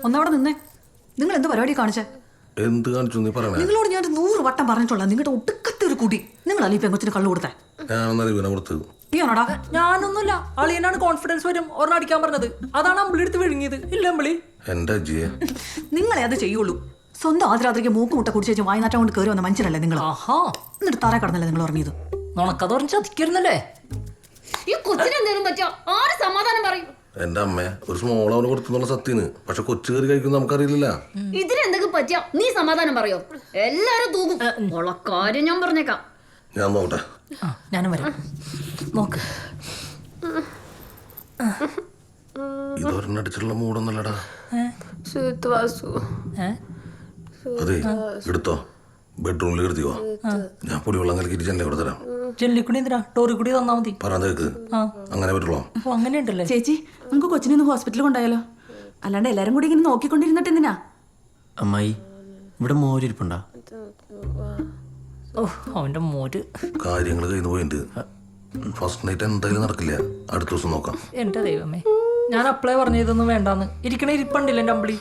ഒന്നവിടെ നിന്നേ. നിങ്ങൾ എന്ത് പരിപാടി കാണിച്ചേ? എന്ത് കാണിച്ചു നീ പറയണേ? നിങ്ങളോട് ഞാൻ 100 വട്ടം പറഞ്ഞിട്ടുള്ള നിങ്ങളുടെ ഒട്ടുക്കത്തെ ഒരു കുടി. നിങ്ങളല്ലേ ഈ പെങ്കൊച്ചിന് കള്ളു കൊടുത്തേ? ഞാനൊന്നും ഇവനെ കൊടുത്തത്. നീയാണോടാ? ഞാനൊന്നുമില്ല. അളിയനാണ് കോൺഫിഡൻസ് വരും ഒരെണ്ണം അടിക്കാൻ പറഞ്ഞത്. അതാണ് അമ്പിളി എടുത്ത് വിഴുങ്ങിയത്. ഇല്ല അമ്പിളി, എന്റെ അജിയെ നിങ്ങളെ അത് ചെയ്യുള്ളൂ. സ്വന്തം ആദ്യരാത്രിക്ക് മൂക്ക് മുട്ട കുടിച്ചേച്ച് വായനാറ്റം കൊണ്ട് കയറി വന്ന മനുഷ്യനല്ലേ നിങ്ങൾ? ആഹാ, എന്നിട്ട് തറ കടന്നല്ലേ നിങ്ങൾ ഉറങ്ങിയത്? നോണക്കഥ പറഞ്ഞ് ചതിക്കരുന്നല്ലേ? ഈ കൊച്ചിന് എന്തെങ്കിലും പറ്റോ? ആര് സമാധാനം പറയും? എന്റെ അമ്മ ഒരു സ്മോൾ അവന് കൊടുത്തെന്നുള്ള സത്യന്. പക്ഷെ കൊച്ചു കയറി കഴിക്കുന്ന നമുക്കറിയില്ല. ഇതിനെന്തൊക്കെ പറ്റിയ നീ സമാധാനം പറയോ? എല്ലാരും തൂകും. ഉള്ള കാര്യം ഞാൻ പറഞ്ഞേക്കാം. ഞാൻ നോക്കട്ടെ. ഞാനും വരാം. നോക്ക്, ഇതൊരെണ്ണം അടിച്ചിട്ടുള്ള മൂടൊന്നല്ലടാ. ഏ? അതെ, എടുത്തോ, ബെഡ്റൂമിൽ എടുത്തിക്കോ. ഞാൻ പൊടിവെള്ളം കലക്കിട്ട് ചെന്നെ ഇവിടെ തരാം. ജെല്ലിക്കുടി എന്തിനാ? ടോറി കൂടി തന്നാ മതി. പറഞ്ഞേക്ക് അങ്ങനെ പറ്റുള്ളൂ. അപ്പൊ അങ്ങനെയുണ്ടല്ലേ? ചേച്ചി, നമുക്ക് കൊച്ചിനെ ഒന്ന് ഹോസ്പിറ്റലിൽ കൊണ്ടായാലോ? അല്ലാണ്ട് എല്ലാരും കൂടി ഇങ്ങനെ നോക്കിക്കൊണ്ടിരുന്നിട്ട് എന്തിനാ? അമ്മായി, ഇവിടെ മോരിരിപ്പുണ്ടാ? ഓ, അവന്റെ മോര്. കാര്യങ്ങൾ കഴിഞ്ഞു പോയിട്ടുണ്ട്. ഫസ്റ്റ് നൈറ്റ് എന്തായാലും നടക്കില്ല. അടുത്ത ദിവസം നോക്കാം. എന്റെ ദൈവമേ, ഞാൻ അപ്ലൈ പറഞ്ഞതൊന്നും വേണ്ടാന്ന്. ഇരിക്കണ ഇരിപ്പുണ്ടില്ല എന്റെ അമ്പിളി.